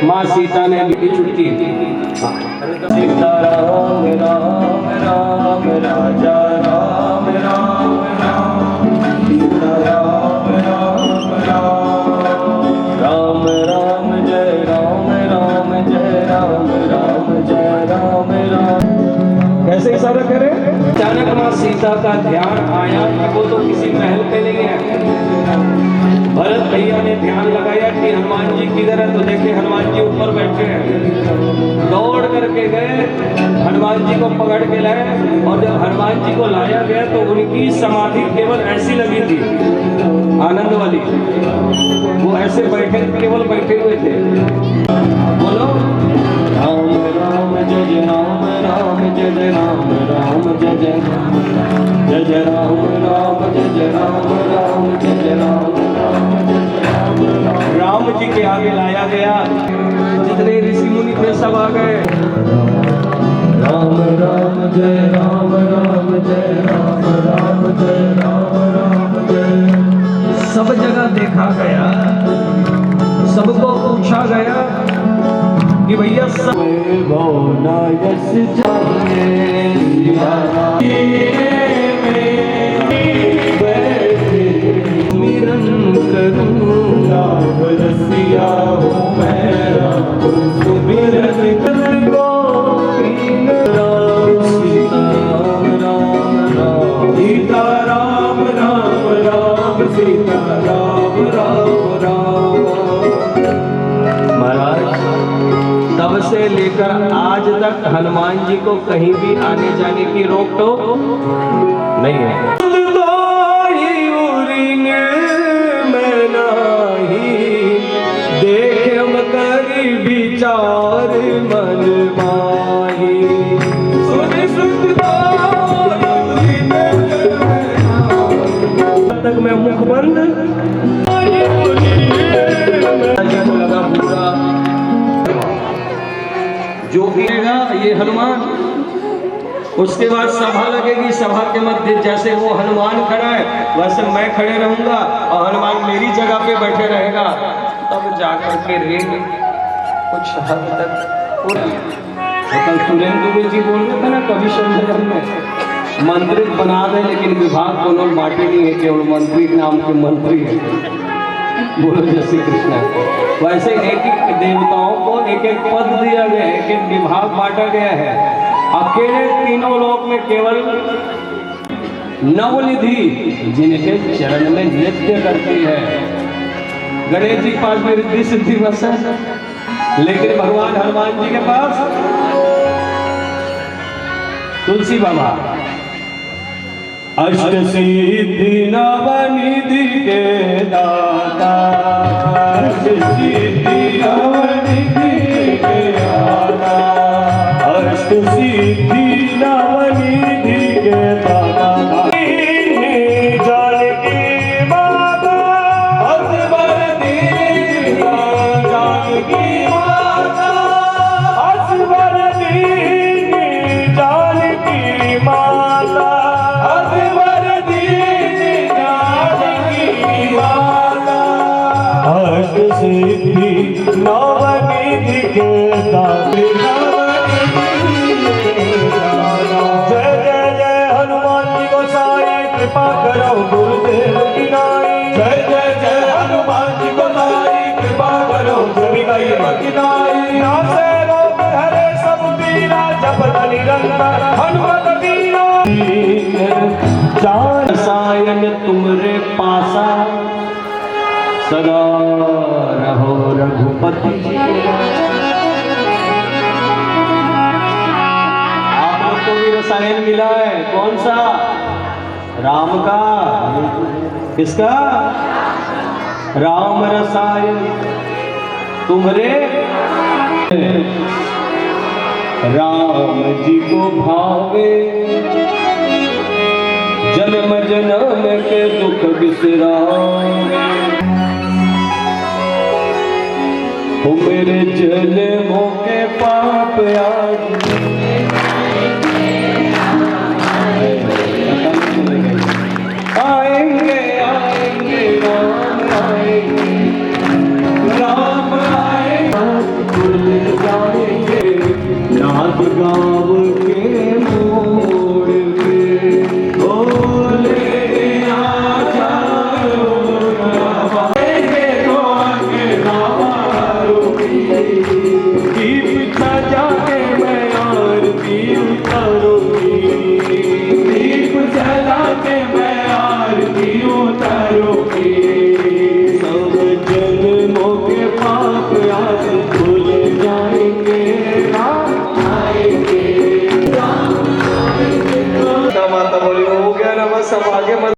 माँ सीता ने भी चुटकी सीता राम राम राम राजा राम राम राम सीता राम राम राम राम राम जय राम राम जय राम राम जय राम राम। कैसे इशारा करे? अचानक माँ सीता का ध्यान आया कि वो तो किसी महल पे नहीं है। भरत भैया ने ध्यान लगाया कि हनुमान जी किधर है, तो देखे हनुमान जी ऊपर बैठे हैं। दौड़ करके गए, हनुमान जी को पकड़ के लाए, और जब हनुमान जी को लाया गया तो उनकी समाधि केवल ऐसी लगी थी, आनंद वाली। वो ऐसे बैठे, केवल बैठे हुए थे। बोलो राम राम जय जय राम राम जय जय राम राम जय जय जय जय राम राम जय जय राम राम जय जय राम राम जय जय राम राम। राम जी के आगे लाया गया, जितने ऋषि मुनि थे सब आ गए। राम राम जय राम राम जय राम राम जय राम राम जय। सब जगह देखा गया, सबको पूछा गया कि भैया सब तब से लेकर आज तक हनुमान जी को कहीं भी आने जाने की रोक टोक नहीं है। देखम करी विचार मन माही तक मैं मुख बंद लगा पूरा जो गिरेगा ये हनुमान। उसके बाद सभा लगेगी, सभा के मध्य जैसे वो हनुमान खड़ा है वैसे मैं खड़े रहूंगा और हनुमान मेरी जगह पे बैठे रहेगा। तब जाकर के रेंग कुछ हद तक कल सुरेंद्र जी बोल रहे थे ना, कवि सम्मेलन में मंत्रित बना दे लेकिन विभाग को लोग बांटे नहीं है, केवल मंत्री नाम के मंत्री है। बोलो जय श्री कृष्ण। वैसे एक एक देवताओं को एक एक पद दिया गया है, एक एक विभाग बांटा गया है। अकेले तीनों लोक में केवल नवनिधि जिनके चरण में नृत्य करती है। गणेश जी के पास में रिद्धि सिद्धि बस है, लेकिन भगवान हनुमान जी के पास तुलसी बाबा। अष्ट सिद्धि नवनिधि के दाता, अष्ट सिद्धि नवनिधि के दाता, अष्ट सिद्धि नवनिधि के दाता। जानकी माता असवर दीन, जानकी माता असवर दीन, जानकी माता अष्ट सिद्धि नवनिधि के दाता। जय जय जय हनुमान जी गोसाई, कृपा करो गुरुदेव की नाई। जय जय जय हनुमान जी गोसाई, कृपा करो गुरुदेव की नाई। नासे रोग हरे सब पीरा, जपत निरंतर हनुमत वीरा। जान सायन तुमरे पासा, सदा रहो रघुपति। आप लोग को भी रसायन मिला है, कौन सा? राम का। किसका? राम रसायन तुम्हारे राम जी को भावे, जन्म जन्म के दुख बिसरावे। ओ मेरे जन्मों के पाप आज आएंगे आएंगे राम आएंगे, राम आएंगे। हर गाँव के